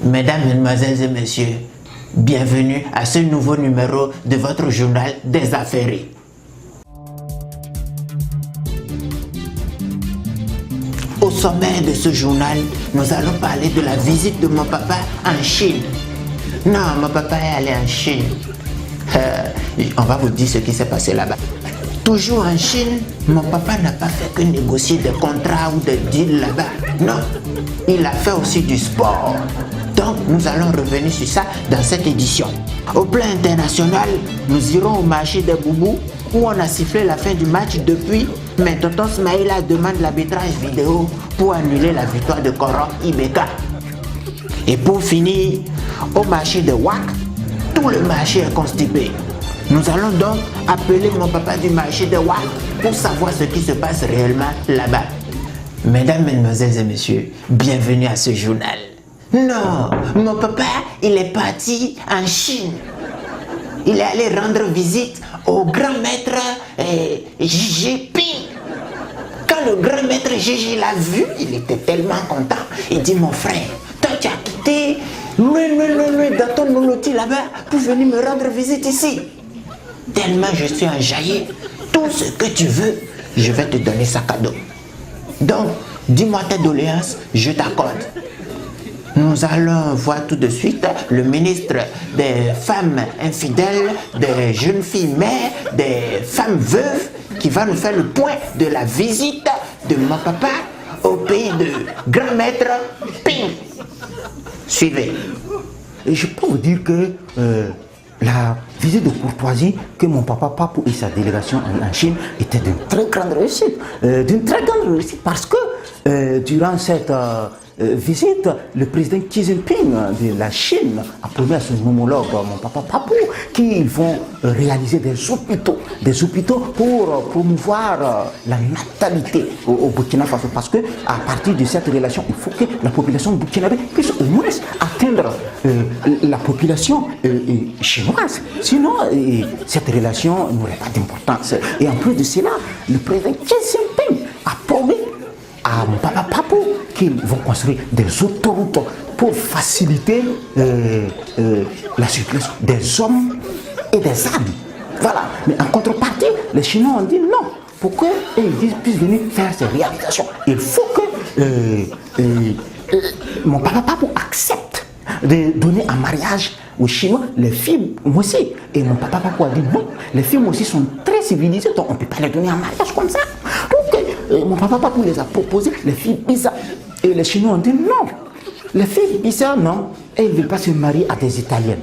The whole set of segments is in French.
Mesdames, Mesdemoiselles et Messieurs, bienvenue à ce nouveau numéro de votre journal des affaires. Au sommet de ce journal, nous allons parler de la visite de mon papa en Chine. Non, mon papa est allé en Chine. On va vous dire ce qui s'est passé là-bas. Toujours en Chine, mon papa n'a pas fait que négocier des contrats ou des deals là-bas. Non, il a fait aussi du sport. Donc, nous allons revenir sur ça dans cette édition. Au plan international, nous irons au marché des Boubou où on a sifflé la fin du match depuis, mais Tonton Smaïla demande l'arbitrage vidéo pour annuler la victoire de Koran Ibeka. Et pour finir, au marché de Wak, tout le marché est constipé. Nous allons donc appeler mon papa du marché de Wak pour savoir ce qui se passe réellement là-bas. Mesdames, Mesdemoiselles et Messieurs, bienvenue à ce journal. Non, mon papa, il est parti en Chine. Il est allé rendre visite au grand maître Xi Jinping. Quand le grand maître Gigi l'a vu, il était tellement content. Il dit, mon frère, toi tu as quitté loin dans ton noloti là-bas pour venir me rendre visite ici. Tellement je suis enjaillé, tout ce que tu veux, je vais te donner ça cadeau. Donc, dis-moi tes doléances, je t'accorde. Nous allons voir tout de suite le ministre des femmes infidèles, des jeunes filles mères, des femmes veuves, qui va nous faire le point de la visite de mon papa au pays de grand maître Ping. Suivez. Et je peux vous dire que la visite de courtoisie que mon papa Papou et sa délégation en Chine était d'une très grande réussite. Parce que durant cette visite, le président Xi Jinping de la Chine a promis à son homologue, mon papa Papou, qu'ils vont réaliser des hôpitaux pour promouvoir la natalité au Burkina Faso. Parce que à partir de cette relation, il faut que la population burkinabé puisse au moins atteindre la population chinoise. Sinon, cette relation n'aurait pas d'importance. Et en plus de cela, le président Xi Jinping a promis à mon papa Papou qu'ils vont construire des autoroutes pour faciliter la circulation des hommes et des âmes. Voilà. Mais en contrepartie, les Chinois ont dit non. Pour qu'ils puissent venir faire ces réalisations, il faut que mon papa Papou accepte de donner en mariage aux Chinois les filles aussi. Et mon papa Papou a dit non. Les filles aussi sont très civilisées, donc on ne peut pas les donner en mariage comme ça. Donc mon papa Papou les a proposé les filles bizarres. Et les Chinois ont dit non. Les filles bizarres, non. Et ils ne veulent pas se marier à des Italiennes.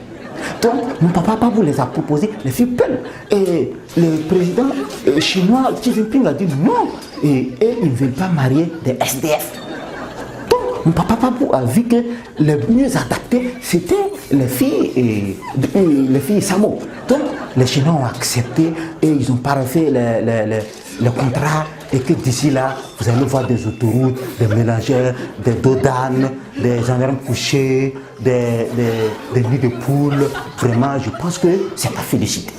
Donc mon papa Papou les a proposé les filles belles. Et le président chinois Xi Jinping a dit non. Et ils ne veulent pas marier des SDF. Mon papa Papou a vu que les mieux adaptés, c'était les filles Samo. Donc, les Chinois ont accepté et ils ont parfait le contrat. Et que d'ici là, vous allez voir des autoroutes, des mélangeurs, des dodanes, des gendarmes couchés, des nids de poules. Vraiment, je pense que c'est à féliciter.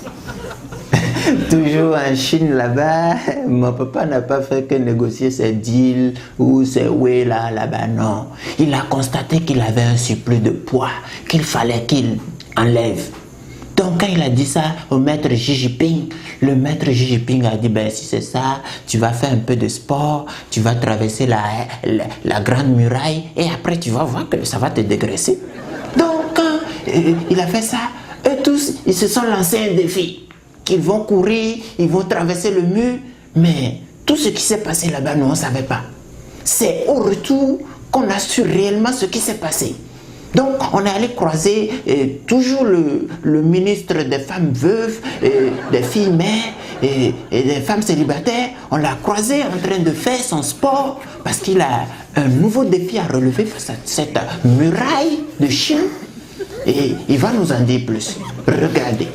Toujours en Chine là-bas, mon papa n'a pas fait que négocier ses deals ou ses way là-bas, non. Il a constaté qu'il avait un surplus de poids qu'il fallait qu'il enlève. Donc quand il a dit ça au maître Xi Jinping, le maître Xi Jinping a dit ben si c'est ça, tu vas faire un peu de sport, tu vas traverser la grande muraille et après tu vas voir que ça va te dégraisser. Donc quand il a fait ça, eux tous ils se sont lancés un défi. Qu'ils vont courir, ils vont traverser le mur, mais tout ce qui s'est passé là-bas, nous on ne savait pas. C'est au retour qu'on a su réellement ce qui s'est passé. Donc on est allé croiser toujours le ministre des femmes veuves, des filles mères et des femmes célibataires. On l'a croisé en train de faire son sport parce qu'il a un nouveau défi à relever face à cette muraille de Chine. Et il va nous en dire plus. Regardez.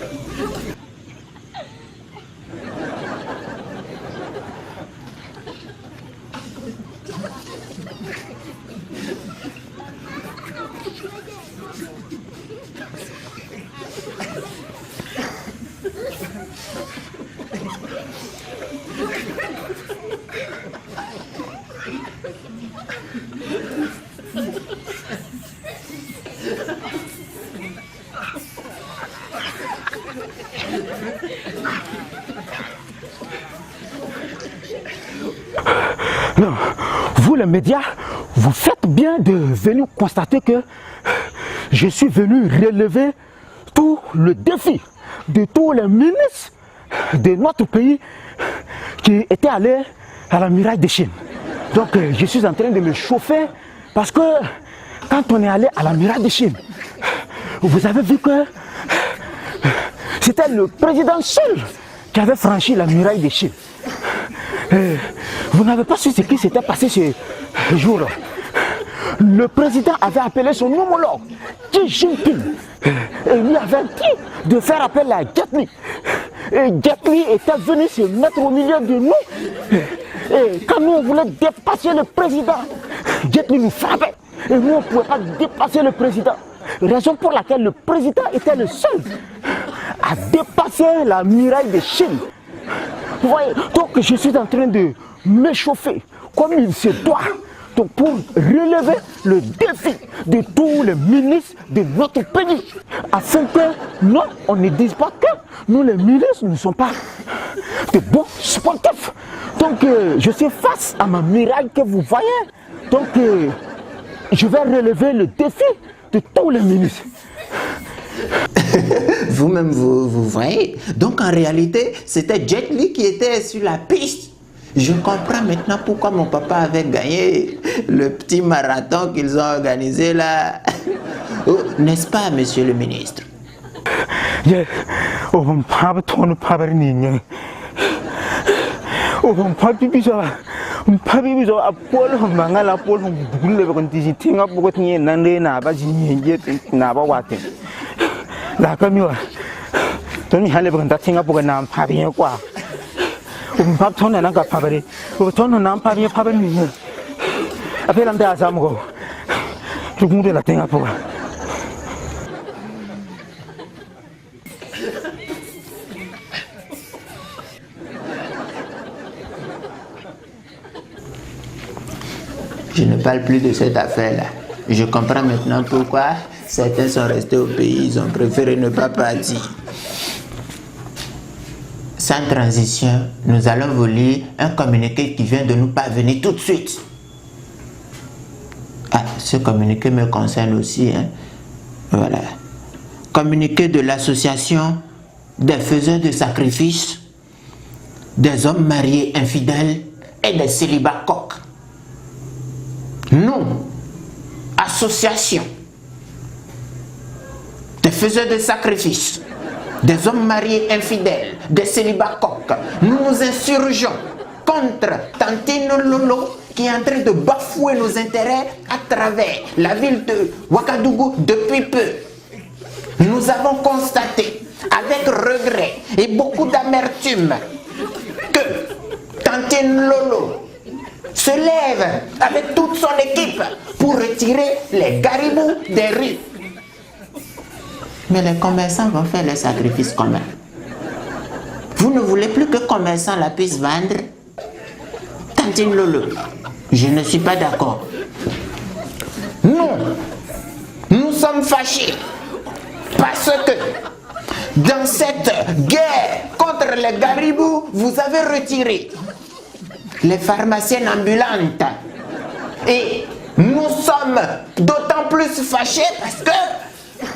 Non, vous les médias, vous faites bien de venir constater que je suis venu relever tout le défi de tous les ministres de notre pays qui étaient allés à la muraille de Chine. Donc je suis en train de me chauffer parce que quand on est allé à la muraille de Chine, vous avez vu que c'était le président seul qui avait franchi la muraille de Chine. Vous n'avez pas su ce qui s'était passé ce jour-là. Le président avait appelé son homologue, Xi Jinping, et lui avait dit de faire appel à Jet Li. Et Jet Li était venu se mettre au milieu de nous. Et quand nous on voulait dépasser le président, Jet Li nous frappait. Et nous on ne pouvait pas dépasser le président. Raison pour laquelle le président était le seul à dépasser la muraille de Chine. Vous voyez, donc je suis en train de m'échauffer comme il se doit. Donc pour relever le défi de tous les ministres de notre pays, afin que non, on ne dise pas que nous les ministres ne sommes pas de bons sportifs. Donc je suis face à ma muraille que vous voyez. Donc je vais relever le défi de tous les ministres. Vous-même, vous voyez. Donc en réalité, c'était Jet Li qui était sur la piste. Je comprends maintenant pourquoi mon papa avait gagné le petit marathon qu'ils ont organisé là. Oh, n'est-ce pas, monsieur le ministre? Je ne parle plus de cette affaire-là. Je comprends maintenant pourquoi certains sont restés au pays, ils ont préféré ne pas partir. Sans transition, nous allons vous lire un communiqué qui vient de nous parvenir tout de suite. Ah, ce communiqué me concerne aussi, hein. Voilà. Communiqué de l'association des faiseurs de sacrifices, des hommes mariés infidèles et des célibats coqs. Nous, association des faiseurs de sacrifices, des hommes mariés infidèles, des célibats coqs, nous nous insurgeons contre Tantine Lolo qui est en train de bafouer nos intérêts à travers la ville de Ouagadougou depuis peu. Nous avons constaté avec regret et beaucoup d'amertume que Tantine Lolo se lève avec toute son équipe pour retirer les garibous des rues. Mais les commerçants vont faire les sacrifices communs. Vous ne voulez plus que commerçants la puissent vendre? Tantine Lolo, je ne suis pas d'accord. Nous sommes fâchés parce que dans cette guerre contre les garibous, vous avez retiré les pharmaciennes ambulantes. Et nous sommes d'autant plus fâchés parce que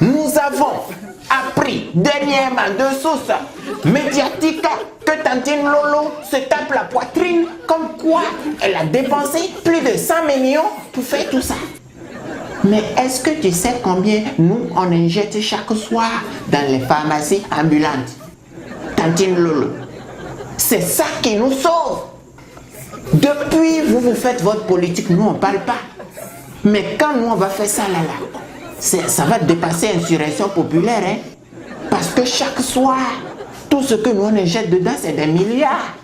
nous avons appris dernièrement de sources médiatiques que Tantine Lolo se tape la poitrine comme quoi elle a dépensé plus de 100 millions pour faire tout ça. Mais est-ce que tu sais combien nous on injecte chaque soir dans les pharmacies ambulantes? Tantine Lolo, c'est ça qui nous sauve. Depuis vous faites votre politique, nous on parle pas. Mais quand nous on va faire ça ça va dépasser l'insurrection populaire, hein? Parce que chaque soir, tout ce que nous on injecte dedans, c'est des milliards.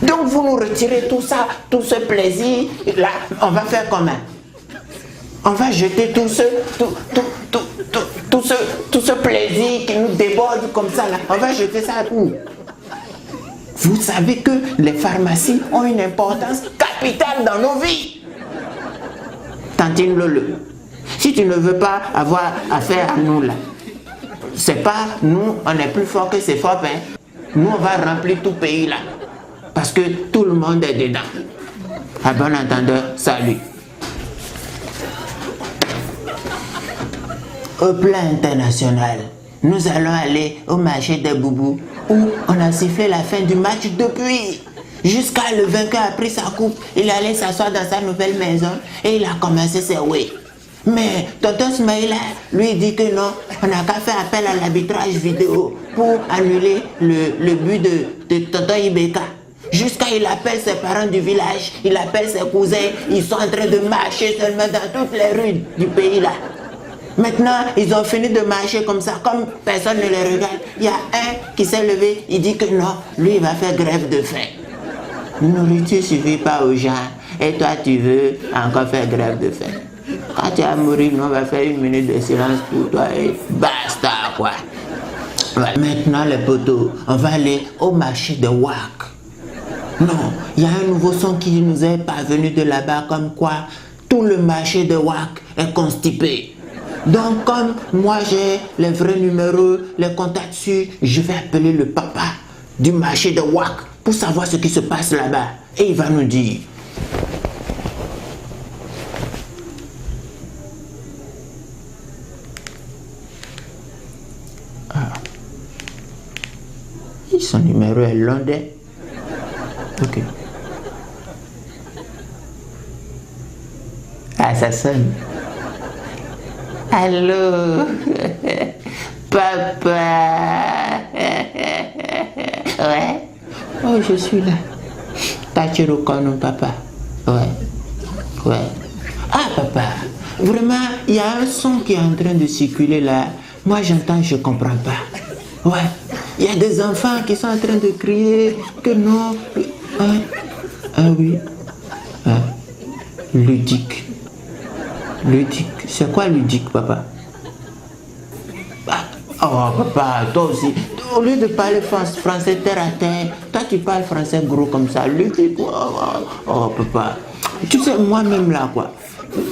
Donc vous nous retirez tout ça, tout ce plaisir, là, on va faire comment? On va jeter tout ce plaisir qui nous déborde comme ça, là. On va jeter ça où? Vous savez que les pharmacies ont une importance capitale dans nos vies. Tantine Lolo, si tu ne veux pas avoir affaire à nous là, c'est pas nous, on est plus fort que ces forts, hein. Nous, on va remplir tout le pays là. Parce que tout le monde est dedans. À bon entendeur, salut. Au plan international, nous allons aller au marché des boubous où on a sifflé la fin du match depuis. Jusqu'à le vainqueur a pris sa coupe, il allait s'asseoir dans sa nouvelle maison et il a commencé ses oui. Mais tonton Smaïla lui dit que non, on n'a qu'à faire appel à l'arbitrage vidéo pour annuler le but de tonton Ibeka. Jusqu'à il appelle ses parents du village, il appelle ses cousins, ils sont en train de marcher seulement dans toutes les rues du pays là. Maintenant, ils ont fini de marcher comme ça, comme personne ne les regarde. Il y a un qui s'est levé, il dit que non, lui il va faire grève de faim. La nourriture ne suffit pas aux gens et toi tu veux encore faire grève de faim. Quand tu vas mourir, on va faire 1 minute de silence pour toi et basta quoi. Ouais. Maintenant les potos, on va aller au marché de Wak. Non, il y a un nouveau son qui nous est parvenu de là-bas comme quoi tout le marché de Wak est constipé. Donc comme moi j'ai les vrais numéros, les contacts sûrs, je vais appeler le papa du marché de Wak pour savoir ce qui se passe là-bas. Et il va nous dire. Ah. Son numéro est Londres. Ok. Ah, ça sonne. Allô, papa. Ouais. Oh, je suis là. Tachirokono, papa. Ouais. Ah, papa. Vraiment, il y a un son qui est en train de circuler là. Moi, j'entends, je comprends pas. Ouais. Il y a des enfants qui sont en train de crier que non. Ah oui. Ludique. C'est quoi ludique, papa? Oh, papa, toi aussi. Au lieu de parler français terre à terre, toi tu parles français gros comme ça. Ludique. Oh, papa. Tu sais, moi-même là, quoi.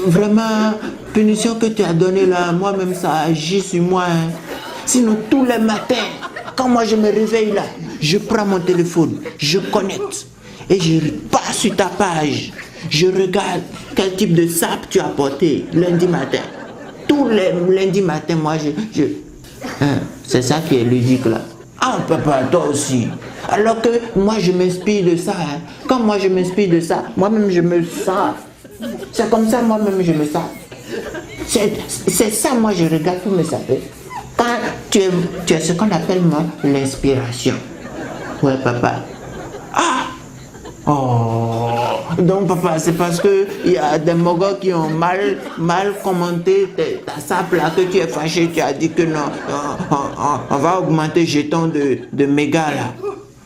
Vraiment, punition que tu as donnée là, moi-même ça agit sur moi. Hein. Sinon, tous les matins, quand moi je me réveille là, je prends mon téléphone, je connecte et je pars sur ta page. Je regarde quel type de sap tu as porté lundi matin. Tous les lundis matin, moi c'est ça qui est ludique là. Ah papa, toi aussi. Alors que moi je m'inspire de ça. Hein. Quand moi je m'inspire de ça, moi-même je me sens. C'est comme ça moi-même je me sens. C'est ça moi je regarde pour me saper. Quand tu es ce qu'on appelle moi l'inspiration. Ouais papa. Ah. Oh, donc papa, c'est parce que il y a des mogols qui ont mal commenté ta sape là que tu es fâché, tu as dit que non, on va augmenter jetons de méga là.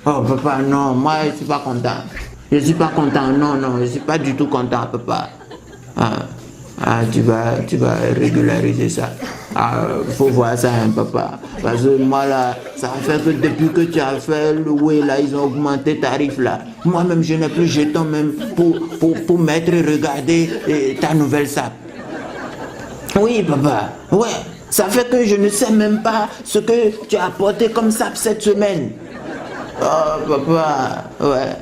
Oh papa, non, moi je suis pas content. Je suis pas content, non, je suis pas du tout content papa. Tu vas régulariser ça. Faut voir ça, hein, papa. Parce que moi là, ça fait que depuis que tu as fait le way là, ils ont augmenté tarif là. Moi-même, je n'ai plus jeton même pour mettre et regarder ta nouvelle sape. Oui, papa. Ouais. Ça fait que je ne sais même pas ce que tu as apporté comme sape cette semaine. Oh, papa. Ouais.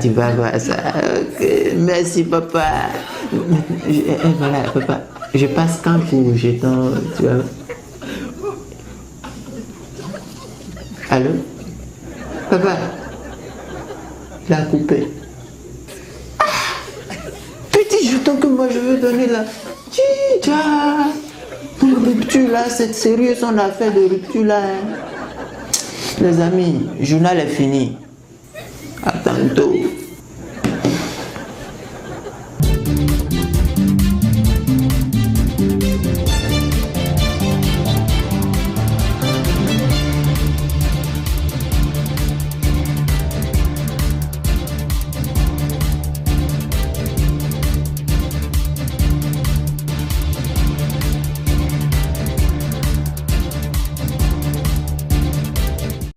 Tu vas voir ça. Ok. Merci, papa. Voilà, papa. Je passe quand pour jeton, tu vois. Allô? Papa. Il a coupé. Ah, petit jeton que moi je veux donner là. Tcha. Pour rupture là, c'est sérieux son affaire de rupture là. Hein. Les amis, le journal est fini. À tantôt.